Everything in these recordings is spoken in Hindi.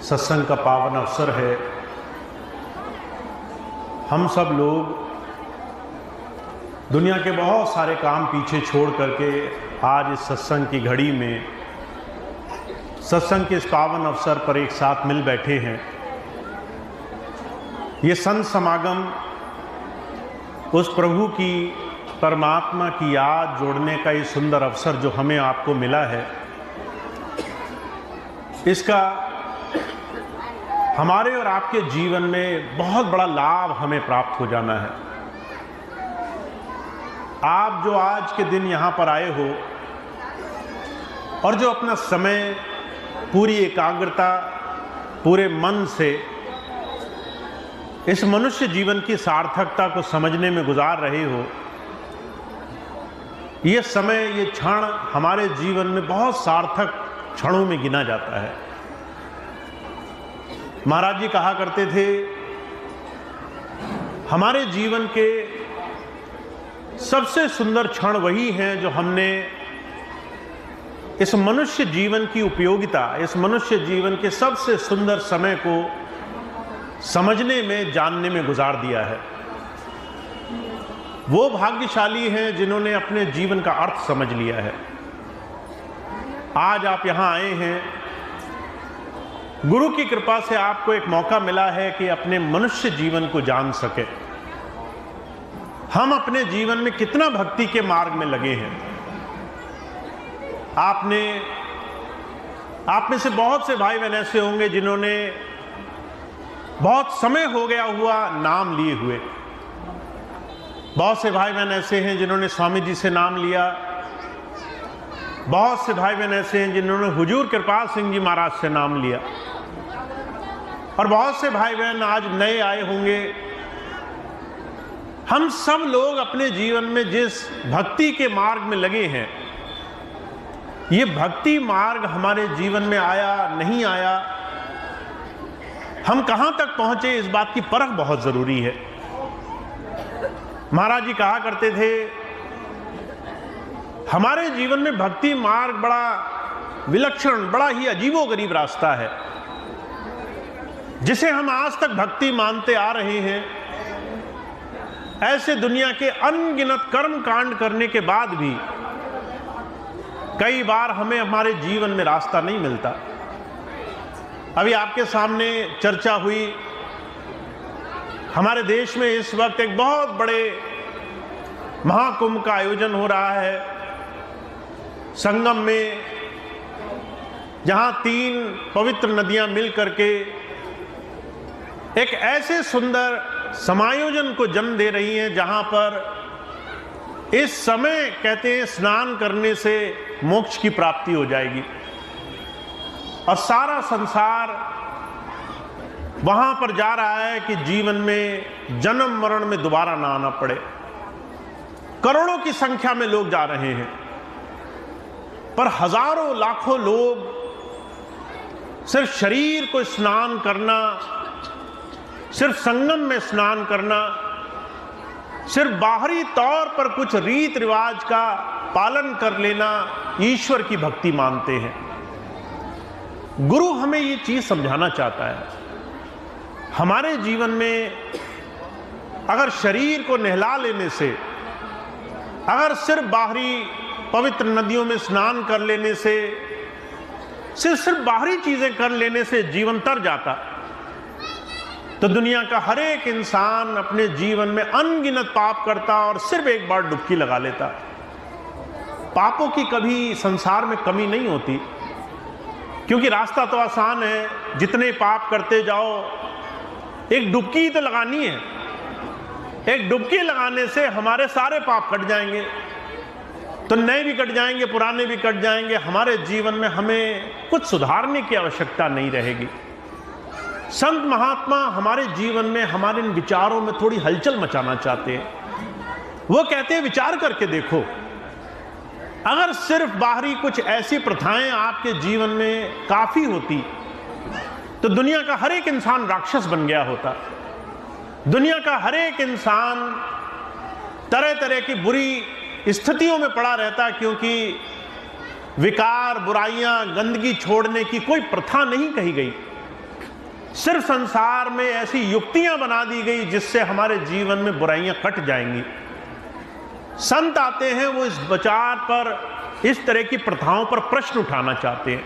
सत्संग का पावन अवसर है। हम सब लोग दुनिया के बहुत सारे काम पीछे छोड़ करके आज इस सत्संग की घड़ी में सत्संग के इस पावन अवसर पर एक साथ मिल बैठे हैं। ये संत समागम उस प्रभु की, परमात्मा की याद जोड़ने का ये सुंदर अवसर जो हमें आपको मिला है, इसका हमारे और आपके जीवन में बहुत बड़ा लाभ हमें प्राप्त हो जाना है। आप जो आज के दिन यहाँ पर आए हो और जो अपना समय पूरी एकाग्रता, पूरे मन से इस मनुष्य जीवन की सार्थकता को समझने में गुजार रहे हो, ये समय, ये क्षण हमारे जीवन में बहुत सार्थक क्षणों में गिना जाता है। महाराज जी कहा करते थे, हमारे जीवन के सबसे सुंदर क्षण वही हैं जो हमने इस मनुष्य जीवन की उपयोगिता, इस मनुष्य जीवन के सबसे सुंदर समय को समझने में, जानने में गुजार दिया है। वो भाग्यशाली हैं जिन्होंने अपने जीवन का अर्थ समझ लिया है। आज आप यहाँ आए हैं, गुरु की कृपा से आपको एक मौका मिला है कि अपने मनुष्य जीवन को जान सके। हम अपने जीवन में कितना भक्ति के मार्ग में लगे हैं। आप में से बहुत से भाई बहन ऐसे होंगे जिन्होंने बहुत समय हो गया हुआ नाम लिए हुए। बहुत से भाई बहन ऐसे हैं जिन्होंने स्वामी जी से नाम लिया। बहुत से भाई बहन ऐसे हैं जिन्होंने हुजूर कृपाल सिंह जी महाराज से नाम लिया। और बहुत से भाई बहन आज नए आए होंगे। हम सब लोग अपने जीवन में जिस भक्ति के मार्ग में लगे हैं, ये भक्ति मार्ग हमारे जीवन में आया, नहीं आया, हम कहां तक पहुंचे, इस बात की परख बहुत जरूरी है। महाराज जी कहा करते थे, हमारे जीवन में भक्ति मार्ग बड़ा विलक्षण, बड़ा ही अजीबोगरीब रास्ता है, जिसे हम आज तक भक्ति मानते आ रहे हैं। ऐसे दुनिया के अनगिनत कर्म कांड करने के बाद भी कई बार हमें हमारे जीवन में रास्ता नहीं मिलता। अभी आपके सामने चर्चा हुई, हमारे देश में इस वक्त एक बहुत बड़े महाकुंभ का आयोजन हो रहा है, संगम में, जहां 3 पवित्र नदियां मिल करके एक ऐसे सुंदर समायोजन को जन्म दे रही हैं, जहां पर इस समय कहते हैं स्नान करने से मोक्ष की प्राप्ति हो जाएगी और सारा संसार वहां पर जा रहा है कि जीवन में जन्म मरण में दोबारा ना आना पड़े। करोड़ों की संख्या में लोग जा रहे हैं, पर हजारों लाखों लोग सिर्फ शरीर को स्नान करना, सिर्फ संगम में स्नान करना, सिर्फ बाहरी तौर पर कुछ रीत रिवाज का पालन कर लेना ईश्वर की भक्ति मानते हैं। गुरु हमें ये चीज समझाना चाहता है, हमारे जीवन में अगर शरीर को नहला लेने से, अगर सिर्फ बाहरी पवित्र नदियों में स्नान कर लेने से, सिर्फ बाहरी चीजें कर लेने से जीवन तर जाता, तो दुनिया का हर एक इंसान अपने जीवन में अनगिनत पाप करता और सिर्फ एक बार डुबकी लगा लेता। पापों की कभी संसार में कमी नहीं होती, क्योंकि रास्ता तो आसान है, जितने पाप करते जाओ, एक डुबकी तो लगानी है। एक डुबकी लगाने से हमारे सारे पाप कट जाएंगे, तो नए भी कट जाएंगे, पुराने भी कट जाएंगे। हमारे जीवन में हमें कुछ सुधारने की आवश्यकता नहीं रहेगी। संत महात्मा हमारे जीवन में, हमारे इन विचारों में थोड़ी हलचल मचाना चाहते हैं। वो कहते हैं, विचार करके देखो, अगर सिर्फ बाहरी कुछ ऐसी प्रथाएं आपके जीवन में काफी होती, तो दुनिया का हर एक इंसान राक्षस बन गया होता। दुनिया का हर एक इंसान तरह तरह की बुरी स्थितियों में पड़ा रहता, क्योंकि विकार, बुराइयां, गंदगी छोड़ने की कोई प्रथा नहीं कही गई। सिर्फ संसार में ऐसी युक्तियां बना दी गई जिससे हमारे जीवन में बुराइयां कट जाएंगी। संत आते हैं, वो इस विचार पर, इस तरह की प्रथाओं पर प्रश्न उठाना चाहते हैं।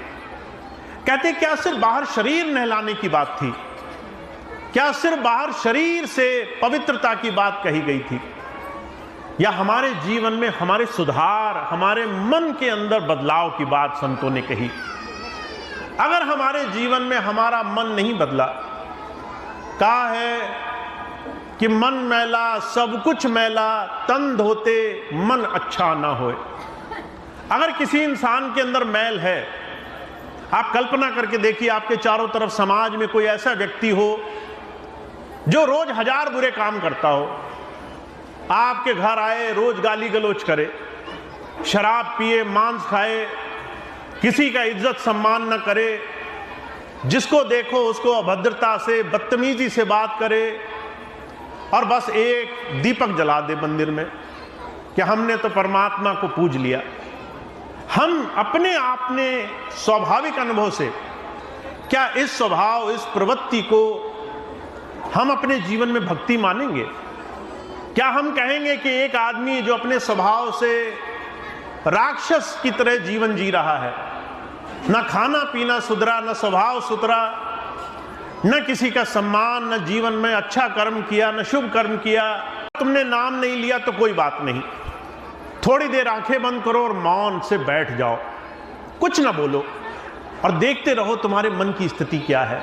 कहते क्या सिर्फ बाहर शरीर नहलाने की बात थी? क्या सिर्फ बाहर शरीर से पवित्रता की बात कही गई थी? या हमारे जीवन में हमारे सुधार, हमारे मन के अंदर बदलाव की बात संतों ने कही? अगर हमारे जीवन में हमारा मन नहीं बदला, कहा है कि मन मैला सब कुछ मैला, तन धोते मन अच्छा ना होए। अगर किसी इंसान के अंदर मैल है, आप कल्पना करके देखिए, आपके चारों तरफ समाज में कोई ऐसा व्यक्ति हो जो रोज 1000 बुरे काम करता हो, आपके घर आए, रोज गाली गलौज करे, शराब पिए, मांस खाए, किसी का इज्जत सम्मान न करे, जिसको देखो उसको अभद्रता से, बदतमीजी से बात करे, और बस एक दीपक जला दे मंदिर में कि हमने तो परमात्मा को पूज लिया। हम अपने आप ने स्वाभाविक अनुभव से क्या इस स्वभाव, इस प्रवृत्ति को हम अपने जीवन में भक्ति मानेंगे? क्या हम कहेंगे कि एक आदमी जो अपने स्वभाव से राक्षस की तरह जीवन जी रहा है, न खाना पीना सुधरा, न स्वभाव सुधरा, न किसी का सम्मान, न जीवन में अच्छा कर्म किया, न शुभ कर्म किया, तुमने नाम नहीं लिया तो कोई बात नहीं, थोड़ी देर आंखें बंद करो और मौन से बैठ जाओ, कुछ ना बोलो और देखते रहो तुम्हारे मन की स्थिति क्या है।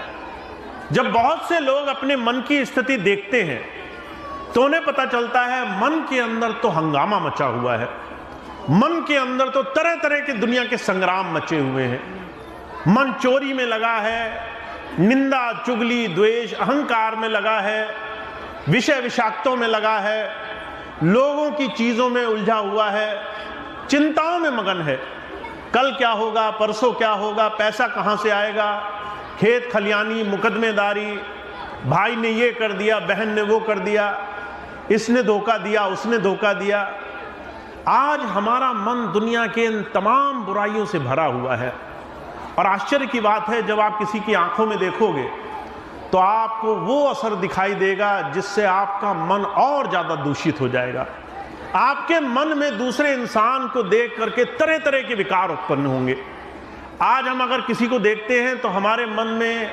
जब बहुत से लोग अपने मन की स्थिति देखते हैं तो उन्हें पता चलता है मन के अंदर तो हंगामा मचा हुआ है, मन के अंदर तो तरह तरह के दुनिया के संग्राम मचे हुए हैं। मन चोरी में लगा है, निंदा, चुगली, द्वेष, अहंकार में लगा है, विषय विषाक्तों में लगा है, लोगों की चीजों में उलझा हुआ है, चिंताओं में मगन है। कल क्या होगा, परसों क्या होगा, पैसा कहां से आएगा, खेत खलियानी, मुकदमेदारी, भाई ने ये कर दिया, बहन ने वो कर दिया, इसने धोखा दिया, उसने धोखा दिया। आज हमारा मन दुनिया के इन तमाम बुराइयों से भरा हुआ है। और आश्चर्य की बात है, जब आप किसी की आंखों में देखोगे तो आपको वो असर दिखाई देगा जिससे आपका मन और ज्यादा दूषित हो जाएगा। आपके मन में दूसरे इंसान को देख करके तरह तरह के विकार उत्पन्न होंगे। आज हम अगर किसी को देखते हैं तो हमारे मन में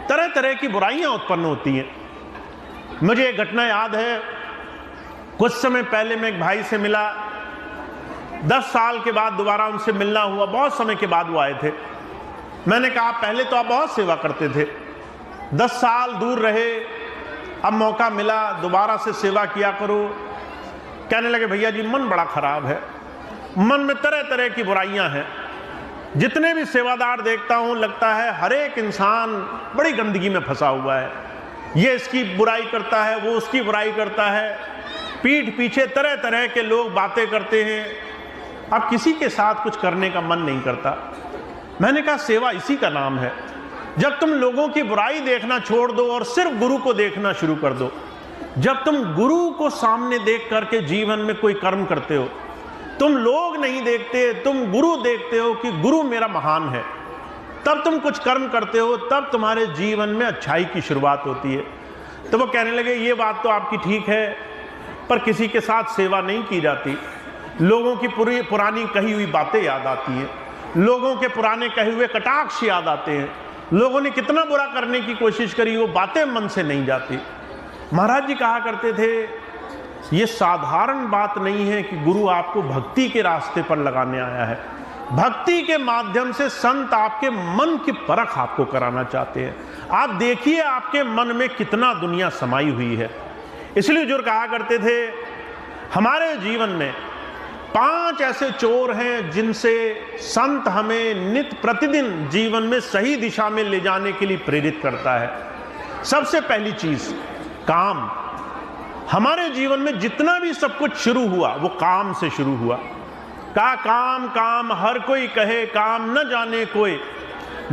तरह तरह की बुराइयां उत्पन्न होती हैं। मुझे एक घटना याद है, कुछ समय पहले मैं एक भाई से मिला, 10 साल के बाद दोबारा उनसे मिलना हुआ, बहुत समय के बाद वो आए थे। मैंने कहा पहले तो आप बहुत सेवा करते थे, 10 साल दूर रहे, अब मौका मिला, दोबारा से सेवा किया करो। कहने लगे भैया जी मन बड़ा खराब है, मन में तरह तरह की बुराइयां हैं। जितने भी सेवादार देखता हूं लगता है हर एक इंसान बड़ी गंदगी में फंसा हुआ है, ये इसकी बुराई करता है, वो उसकी बुराई करता है, पीठ पीछे तरह तरह के लोग बातें करते हैं, अब किसी के साथ कुछ करने का मन नहीं करता। मैंने कहा सेवा इसी का नाम है। जब तुम लोगों की बुराई देखना छोड़ दो और सिर्फ गुरु को देखना शुरू कर दो, जब तुम गुरु को सामने देख करके जीवन में कोई कर्म करते हो, तुम लोग नहीं देखते, तुम गुरु देखते हो कि गुरु मेरा महान है, तब तुम कुछ कर्म करते हो, तब तुम्हारे जीवन में अच्छाई की शुरुआत होती है। तो वो कहने लगे ये बात तो आपकी ठीक है, पर किसी के साथ सेवा नहीं की जाती। लोगों की पुरानी कही हुई बातें याद आती हैं, लोगों के पुराने कहे हुए कटाक्ष याद आते हैं, लोगों ने कितना बुरा करने की कोशिश करी, वो बातें मन से नहीं जाती। महाराज जी कहा करते थे ये साधारण बात नहीं है कि गुरु आपको भक्ति के रास्ते पर लगाने आया है। भक्ति के माध्यम से संत आपके मन की परख आपको कराना चाहते हैं। आप देखिए आपके मन में कितना दुनिया समाई हुई है। इसलिए हुजूर कहा करते थे हमारे जीवन में 5 ऐसे चोर हैं जिनसे संत हमें नित्य प्रतिदिन जीवन में सही दिशा में ले जाने के लिए प्रेरित करता है। सबसे पहली चीज काम। हमारे जीवन में जितना भी सब कुछ शुरू हुआ वो काम से शुरू हुआ। कहा काम काम हर कोई कहे, काम न जाने कोई,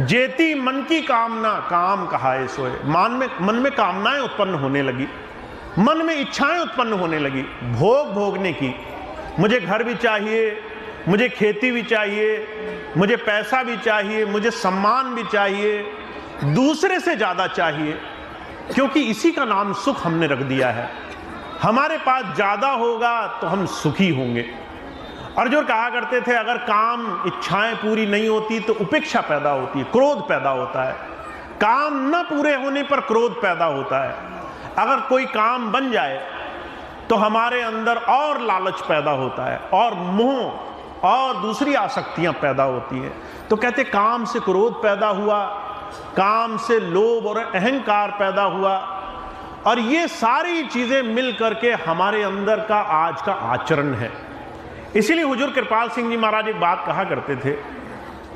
जेती मन की कामना, काम कहाए सोए। मन में कामनाएं उत्पन्न होने लगी, मन में इच्छाएं उत्पन्न होने लगी, भोगने की। मुझे घर भी चाहिए, मुझे खेती भी चाहिए, मुझे पैसा भी चाहिए, मुझे सम्मान भी चाहिए, दूसरे से ज्यादा चाहिए, क्योंकि इसी का नाम सुख हमने रख दिया है। हमारे पास ज्यादा होगा तो हम सुखी होंगे। अर्जुन कहा करते थे, अगर काम इच्छाएं पूरी नहीं होती तो उपेक्षा पैदा होती है, क्रोध पैदा होता है। काम न पूरे होने पर क्रोध पैदा होता है। अगर कोई काम बन जाए तो हमारे अंदर और लालच पैदा होता है, और मोह और दूसरी आसक्तियां पैदा होती हैं। तो कहते काम से क्रोध पैदा हुआ, काम से लोभ और अहंकार पैदा हुआ, और ये सारी चीजें मिल करके हमारे अंदर का आज का आचरण है। इसीलिए हुजूर कृपाल सिंह जी महाराज एक बात कहा करते थे,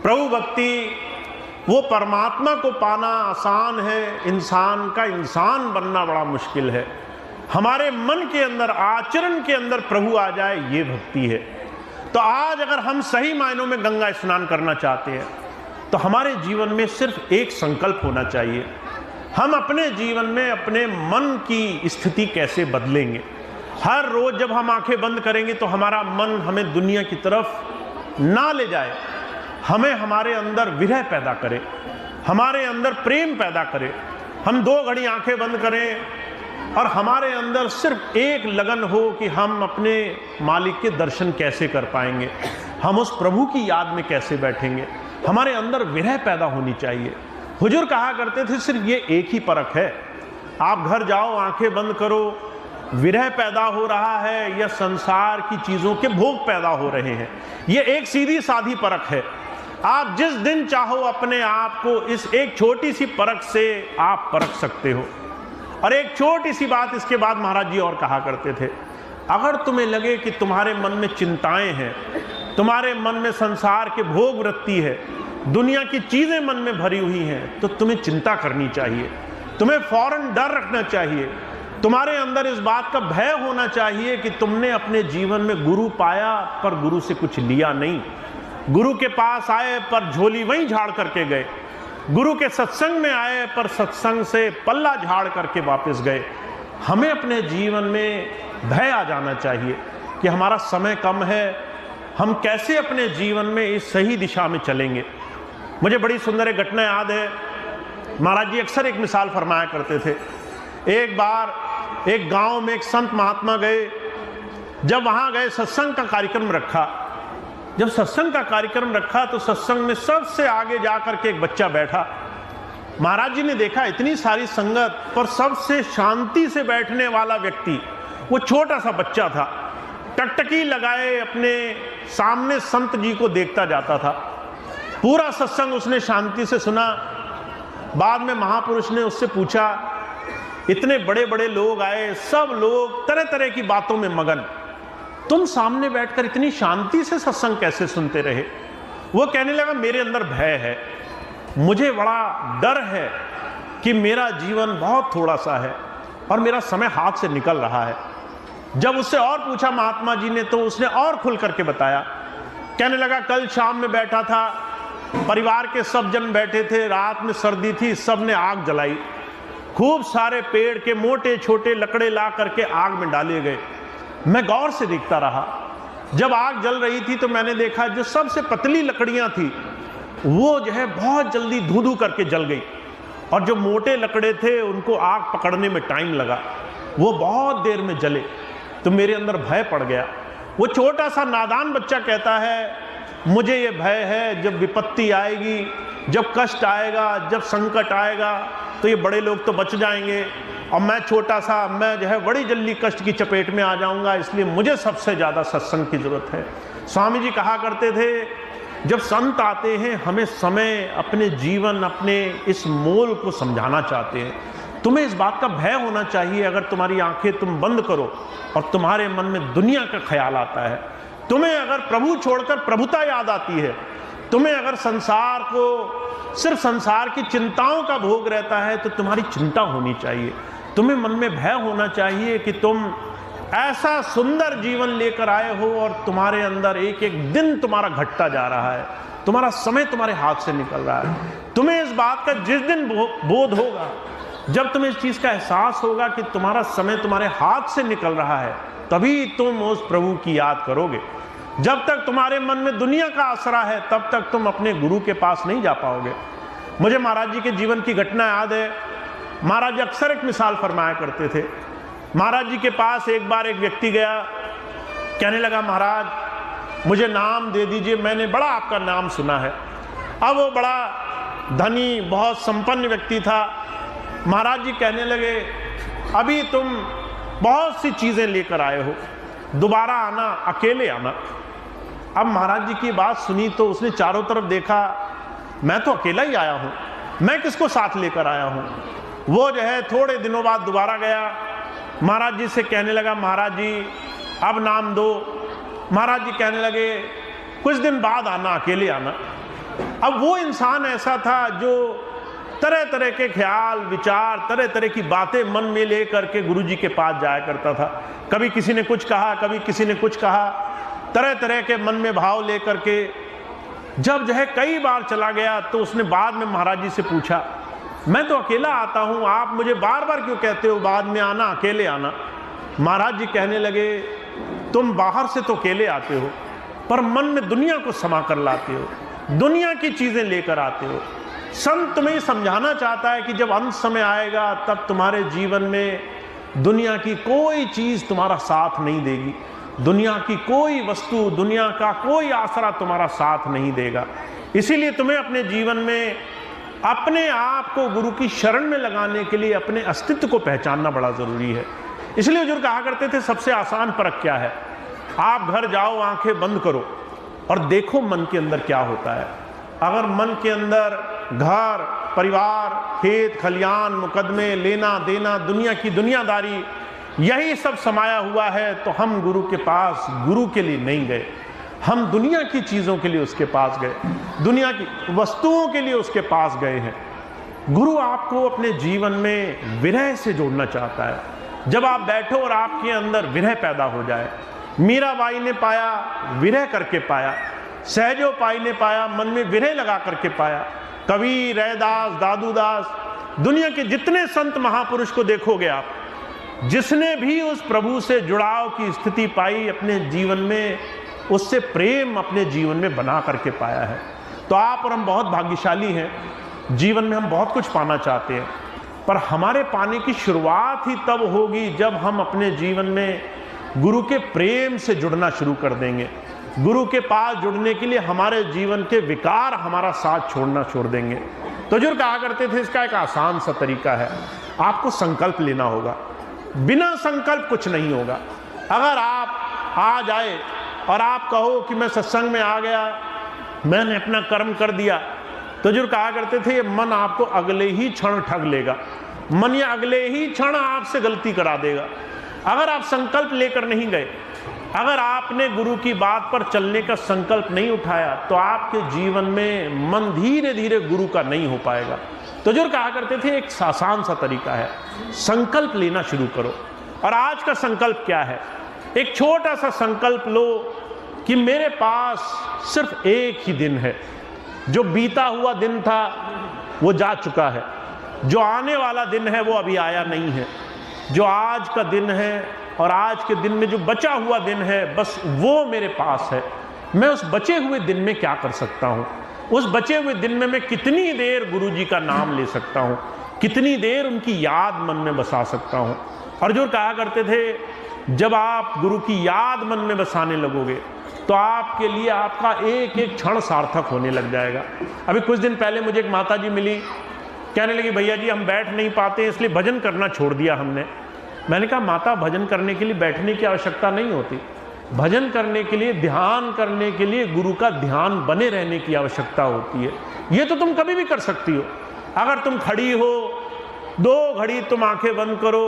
प्रभु भक्ति वो परमात्मा को पाना आसान है, इंसान का इंसान बनना बड़ा मुश्किल है। हमारे मन के अंदर, आचरण के अंदर प्रभु आ जाए, ये भक्ति है। तो आज अगर हम सही मायनों में गंगा स्नान करना चाहते हैं तो हमारे जीवन में सिर्फ एक संकल्प होना चाहिए, हम अपने जीवन में अपने मन की स्थिति कैसे बदलेंगे। हर रोज जब हम आंखें बंद करेंगे तो हमारा मन हमें दुनिया की तरफ ना ले जाए, हमें हमारे अंदर विरह पैदा करे, हमारे अंदर प्रेम पैदा करे। हम 2 घड़ी आंखें बंद करें और हमारे अंदर सिर्फ एक लगन हो कि हम अपने मालिक के दर्शन कैसे कर पाएंगे, हम उस प्रभु की याद में कैसे बैठेंगे। हमारे अंदर विरह पैदा होनी चाहिए। हुजूर कहा करते थे, सिर्फ ये एक ही परख है, आप घर जाओ, आंखें बंद करो, विरह पैदा हो रहा है या संसार की चीजों के भोग पैदा हो रहे हैं। ये एक सीधी साधी परख है। आप जिस दिन चाहो अपने आप को इस एक छोटी सी परख से आप परख सकते हो। और एक छोटी सी बात इसके बाद महाराज जी और कहा करते थे, अगर तुम्हें लगे कि तुम्हारे मन में चिंताएं हैं, तुम्हारे मन में संसार के भोग वृत्ति है, दुनिया की चीजें मन में भरी हुई हैं, तो तुम्हें चिंता करनी चाहिए, तुम्हें फौरन डर रखना चाहिए, तुम्हारे अंदर इस बात का भय होना चाहिए कि तुमने अपने जीवन में गुरु पाया पर गुरु से कुछ लिया नहीं, गुरु के पास आए पर झोली वहीं झाड़ करके गए, गुरु के सत्संग में आए पर सत्संग से पल्ला झाड़ करके वापस गए। हमें अपने जीवन में भय आ जाना चाहिए कि हमारा समय कम है, हम कैसे अपने जीवन में इस सही दिशा में चलेंगे। मुझे बड़ी सुंदर एक घटना याद है। महाराज जी अक्सर एक मिसाल फरमाया करते थे। एक बार एक गांव में एक संत महात्मा गए। जब वहां गए, सत्संग का कार्यक्रम रखा। जब सत्संग का कार्यक्रम रखा तो सत्संग में सबसे आगे जाकर के एक बच्चा बैठा। महाराज जी ने देखा इतनी सारी संगत पर सबसे शांति से बैठने वाला व्यक्ति वो छोटा सा बच्चा था। टकटकी लगाए अपने सामने संत जी को देखता जाता था। पूरा सत्संग उसने शांति से सुना। बाद में महापुरुष ने उससे पूछा, इतने बड़े बड़े लोग आए, सब लोग तरह तरह की बातों में मगन, तुम सामने बैठकर इतनी शांति से सत्संग कैसे सुनते रहे? वो कहने लगा, मेरे अंदर भय है, मुझे बड़ा डर है कि मेरा जीवन बहुत थोड़ा सा है और मेरा समय हाथ से निकल रहा है। जब उससे और पूछा महात्मा जी ने तो उसने और खुल करके बताया। कहने लगा, कल शाम में बैठा था, परिवार के सब जन बैठे थे, रात में सर्दी थी, सब ने आग जलाई, खूब सारे पेड़ के मोटे छोटे लकड़े ला करके आग में डाले गए। मैं गौर से देखता रहा। जब आग जल रही थी तो मैंने देखा जो सबसे पतली लकड़ियां थी वो जो है बहुत जल्दी धू धू करके जल गई, और जो मोटे लकड़े थे उनको आग पकड़ने में टाइम लगा, वो बहुत देर में जले। तो मेरे अंदर भय पड़ गया। वो छोटा सा नादान बच्चा कहता है, मुझे ये भय है जब विपत्ति आएगी, जब कष्ट आएगा, जब संकट आएगा तो ये बड़े लोग तो बच जाएंगे और मैं छोटा सा, मैं जो है बड़ी जल्दी कष्ट की चपेट में आ जाऊंगा, इसलिए मुझे सबसे ज़्यादा सत्संग की जरूरत है। स्वामी जी कहा करते थे, जब संत आते हैं हमें समय, अपने जीवन, अपने इस मोल को समझाना चाहते हैं। तुम्हें इस बात का भय होना चाहिए, अगर तुम्हारी आंखें तुम बंद करो और तुम्हारे मन में दुनिया का ख्याल आता है, तुम्हें अगर प्रभु छोड़कर प्रभुता याद आती है, तुम्हें अगर संसार को, सिर्फ संसार की चिंताओं का भोग रहता है, तो तुम्हारी चिंता होनी चाहिए। तुम्हें मन में भय होना चाहिए कि तुम ऐसा सुंदर जीवन लेकर आए हो और तुम्हारे अंदर एक एक दिन तुम्हारा घटता जा रहा है, तुम्हारा समय तुम्हारे हाथ से निकल रहा है। तुम्हें इस बात का जिस दिन बोध होगा, जब तुम्हें इस चीज का एहसास होगा कि तुम्हारा समय तुम्हारे हाथ से निकल रहा है, तभी तुम उस प्रभु की याद करोगे। जब तक तुम्हारे मन में दुनिया का आसरा है, तब तक तुम अपने गुरु के पास नहीं जा पाओगे। मुझे महाराज जी के जीवन की घटना याद है। महाराज जी अक्सर एक मिसाल फरमाया करते थे। महाराज जी के पास एक बार एक व्यक्ति गया, कहने लगा महाराज मुझे नाम दे दीजिए, मैंने बड़ा आपका नाम सुना है। अब वो बड़ा धनी बहुत संपन्न व्यक्ति था। महाराज जी कहने लगे अभी तुम बहुत सी चीज़ें लेकर आए हो, दोबारा आना, अकेले आना। अब महाराज जी की बात सुनी तो उसने चारों तरफ देखा, मैं तो अकेला ही आया हूँ, मैं किसको साथ लेकर आया हूँ। वो जो है थोड़े दिनों बाद दोबारा गया, महाराज जी से कहने लगा महाराज जी अब नाम दो। महाराज जी कहने लगे कुछ दिन बाद आना, अकेले आना। अब वो इंसान ऐसा था जो तरह तरह के ख्याल विचार, तरह तरह की बातें मन में ले करके गुरु जी के पास जाया करता था। कभी किसी ने कुछ कहा, कभी किसी ने कुछ कहा, तरह तरह के मन में भाव ले करके जब जो है कई बार चला गया तो उसने बाद में महाराज जी से पूछा, मैं तो अकेला आता हूँ, आप मुझे बार बार क्यों कहते हो बाद में आना, अकेले आना। महाराज जी कहने लगे तुम बाहर से तो अकेले आते हो पर मन में दुनिया को समा कर लाते हो, दुनिया की चीज़ें लेकर आते हो। संत तुम्हें समझाना चाहता है कि जब अंत समय आएगा तब तुम्हारे जीवन में दुनिया की कोई चीज़ तुम्हारा साथ नहीं देगी, दुनिया की कोई वस्तु, दुनिया का कोई आसरा तुम्हारा साथ नहीं देगा। इसीलिए तुम्हें अपने जीवन में अपने आप को गुरु की शरण में लगाने के लिए अपने अस्तित्व को पहचानना बड़ा ज़रूरी है। इसलिए हुजूर कहा करते थे सबसे आसान परख क्या है, आप घर जाओ, आंखें बंद करो और देखो मन के अंदर क्या होता है। अगर मन के अंदर घर परिवार, खेत खलियान, मुकदमे, लेना देना, दुनिया की दुनियादारी, यही सब समाया हुआ है तो हम गुरु के पास गुरु के लिए नहीं गए, हम दुनिया की चीज़ों के लिए उसके पास गए, दुनिया की वस्तुओं के लिए उसके पास गए हैं। गुरु आपको अपने जीवन में विरह से जोड़ना चाहता है। जब आप बैठो और आपके अंदर विरह पैदा हो जाए, मीराबाई ने पाया विरह करके पाया, सहजो पाई ने पाया मन में विरह लगा करके पाया, कबीर, रैदास, दादूदास, दुनिया के जितने संत महापुरुष को देखोगे आप, जिसने भी उस प्रभु से जुड़ाव की स्थिति पाई अपने जीवन में, उससे प्रेम अपने जीवन में बना करके पाया है। तो आप और हम बहुत भाग्यशाली हैं, जीवन में हम बहुत कुछ पाना चाहते हैं पर हमारे पाने की शुरुआत ही तब होगी जब हम अपने जीवन में गुरु के प्रेम से जुड़ना शुरू कर देंगे। गुरु के पास जुड़ने के लिए हमारे जीवन के विकार हमारा साथ छोड़ना छोड़ देंगे। तो जो कहा करते थे इसका एक आसान सा तरीका है, आपको संकल्प लेना होगा, बिना संकल्प कुछ नहीं होगा। अगर आप आ जाए और आप कहो कि मैं सत्संग में आ गया, मैंने अपना कर्म कर दिया, तो जो कहा करते थे ये मन आपको अगले ही क्षण ठग लेगा, मन ये अगले ही क्षण आपसे गलती करा देगा। अगर आप संकल्प लेकर नहीं गए, अगर आपने गुरु की बात पर चलने का संकल्प नहीं उठाया तो आपके जीवन में मन धीरे धीरे गुरु का नहीं हो पाएगा। तो जो कहा करते थे एक आसान सा तरीका है, संकल्प लेना शुरू करो। और आज का संकल्प क्या है, एक छोटा सा संकल्प लो कि मेरे पास सिर्फ एक ही दिन है, जो बीता हुआ दिन था वो जा चुका है, जो आने वाला दिन है वो अभी आया नहीं है, जो आज का दिन है और आज के दिन में जो बचा हुआ दिन है बस वो मेरे पास है। मैं उस बचे हुए दिन में क्या कर सकता हूँ, उस बचे हुए दिन में मैं कितनी देर गुरु जी का नाम ले सकता हूँ, कितनी देर उनकी याद मन में बसा सकता हूँ। और जो कहा करते थे जब आप गुरु की याद मन में बसाने लगोगे तो आपके लिए आपका एक एक क्षण सार्थक होने लग जाएगा। अभी कुछ दिन पहले मुझे एक माता जी मिली, कहने लगी भैया जी हम बैठ नहीं पाते इसलिए भजन करना छोड़ दिया हमने। मैंने कहा माता भजन करने के लिए बैठने की आवश्यकता नहीं होती, भजन करने के लिए, ध्यान करने के लिए गुरु का ध्यान बने रहने की आवश्यकता होती है। ये तो तुम कभी भी कर सकती हो। अगर तुम खड़ी हो, 2 घड़ी तुम आंखें बंद करो,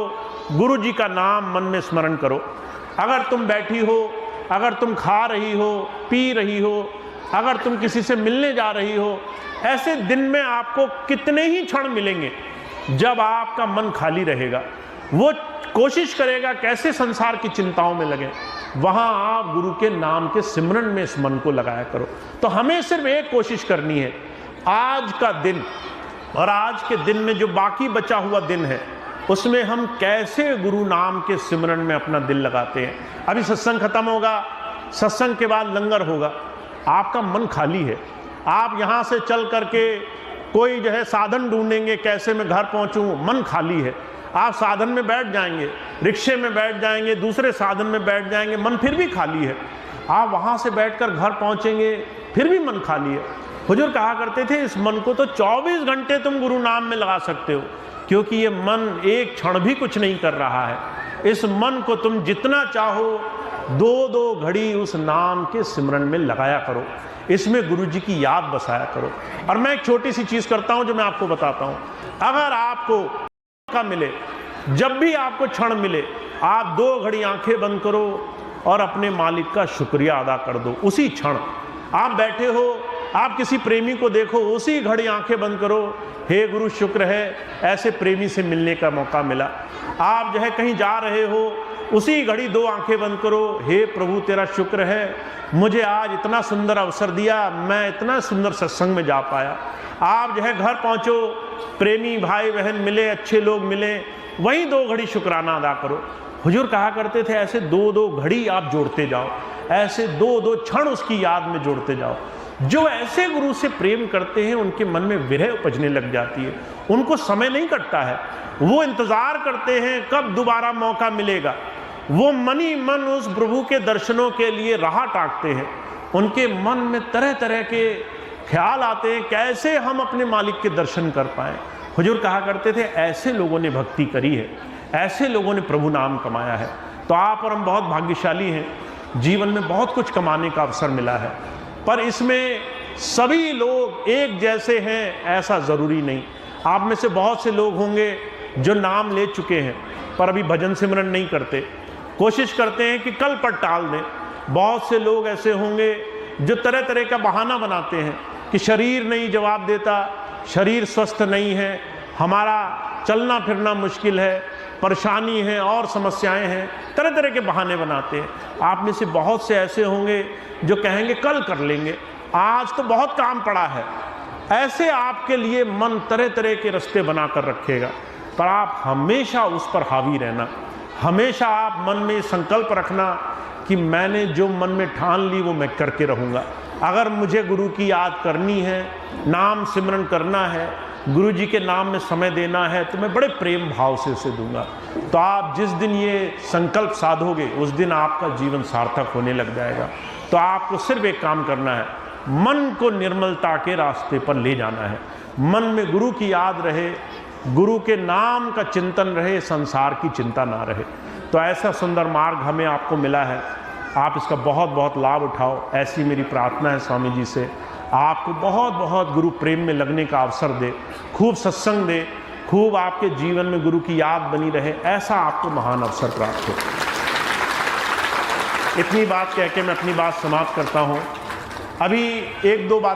गुरु जी का नाम मन में स्मरण करो। अगर तुम बैठी हो, अगर तुम खा रही हो, पी रही हो, अगर तुम किसी से मिलने जा रही हो, ऐसे दिन में आपको कितने ही क्षण मिलेंगे जब आपका मन खाली रहेगा, वो कोशिश करेगा कैसे संसार की चिंताओं में लगे, वहां आप गुरु के नाम के सिमरन में इस मन को लगाया करो। तो हमें सिर्फ एक कोशिश करनी है, आज का दिन और आज के दिन में जो बाकी बचा हुआ दिन है उसमें हम कैसे गुरु नाम के सिमरन में अपना दिल लगाते हैं। अभी सत्संग खत्म होगा, सत्संग के बाद लंगर होगा, आपका मन खाली है, आप यहाँ से चल करके कोई जो है साधन ढूंढेंगे कैसे मैं घर पहुंचूं, मन खाली है। आप साधन में बैठ जाएंगे, रिक्शे में बैठ जाएंगे, दूसरे साधन में बैठ जाएंगे, मन फिर भी खाली है। आप वहां से बैठकर घर पहुंचेंगे, फिर भी मन खाली है। हुजूर कहा करते थे इस मन को तो 24 घंटे तुम गुरु नाम में लगा सकते हो, क्योंकि ये मन एक क्षण भी कुछ नहीं कर रहा है। इस मन को तुम जितना चाहो 2-2 घड़ी उस नाम के सिमरन में लगाया करो, इसमें गुरु जी की याद बसाया करो। और मैं एक छोटी सी चीज करता हूं जो मैं आपको बताता हूं। अगर आपको मौका मिले, जब भी आपको क्षण मिले, आप 2 घड़ी आंखें बंद करो और अपने मालिक का शुक्रिया अदा कर दो। उसी क्षण आप बैठे हो, आप किसी प्रेमी को देखो, उसी घड़ी आंखें बंद करो, हे गुरु शुक्र है ऐसे प्रेमी से मिलने का मौका मिला। आप जो है कहीं जा रहे हो, उसी घड़ी 2 आंखें बंद करो, हे प्रभु तेरा शुक्र है मुझे आज इतना सुंदर अवसर दिया, मैं इतना सुंदर सत्संग में जा पाया। आप जो है घर पहुंचो, प्रेमी भाई बहन मिले, अच्छे लोग मिले, वहीं 2 घड़ी शुक्राना अदा करो। हुजूर कहा करते थे ऐसे 2-2 घड़ी आप जोड़ते जाओ, ऐसे 2-2 क्षण उसकी याद में जोड़ते जाओ। जो ऐसे गुरु से प्रेम करते हैं उनके मन में विरह उपजने लग जाती है, उनको समय नहीं कटता है, वो इंतजार करते हैं कब दोबारा मौका मिलेगा। वो मन ही मन उस प्रभु के दर्शनों के लिए राह ताकते हैं। उनके मन में तरह तरह के ख्याल आते हैं कैसे हम अपने मालिक के दर्शन कर पाएं। हुजूर कहा करते थे ऐसे लोगों ने भक्ति करी है, ऐसे लोगों ने प्रभु नाम कमाया है। तो आप और हम बहुत भाग्यशाली हैं, जीवन में बहुत कुछ कमाने का अवसर मिला है, पर इसमें सभी लोग एक जैसे हैं ऐसा ज़रूरी नहीं। आप में से बहुत से लोग होंगे जो नाम ले चुके हैं पर अभी भजन सिमरन नहीं करते, कोशिश करते हैं कि कल पर टाल दें। बहुत से लोग ऐसे होंगे जो तरह तरह का बहाना बनाते हैं कि शरीर नहीं जवाब देता, शरीर स्वस्थ नहीं है, हमारा चलना फिरना मुश्किल है, परेशानी है और समस्याएं हैं, तरह तरह के बहाने बनाते हैं। आप में से बहुत से ऐसे होंगे जो कहेंगे कल कर लेंगे, आज तो बहुत काम पड़ा है। ऐसे आपके लिए मन तरह तरह के रास्ते बनाकर रखेगा, पर आप हमेशा उस पर हावी रहना। हमेशा आप मन में संकल्प रखना कि मैंने जो मन में ठान ली वो मैं करके रहूँगा। अगर मुझे गुरु की याद करनी है, नाम सिमरन करना है, गुरु जी के नाम में समय देना है, तो मैं बड़े प्रेम भाव से उसे दूंगा। तो आप जिस दिन ये संकल्प साधोगे उस दिन आपका जीवन सार्थक होने लग जाएगा। तो आपको सिर्फ एक काम करना है, मन को निर्मलता के रास्ते पर ले जाना है। मन में गुरु की याद रहे, गुरु के नाम का चिंतन रहे, संसार की चिंता ना रहे। तो ऐसा सुंदर मार्ग हमें आपको मिला है, आप इसका बहुत बहुत लाभ उठाओ, ऐसी मेरी प्रार्थना है स्वामी जी से। आपको बहुत बहुत गुरु प्रेम में लगने का अवसर दे, खूब सत्संग दे, खूब आपके जीवन में गुरु की याद बनी रहे, ऐसा आपको महान अवसर प्राप्त हो। इतनी बात कह के मैं अपनी बात समाप्त करता हूँ। अभी 1-2 बात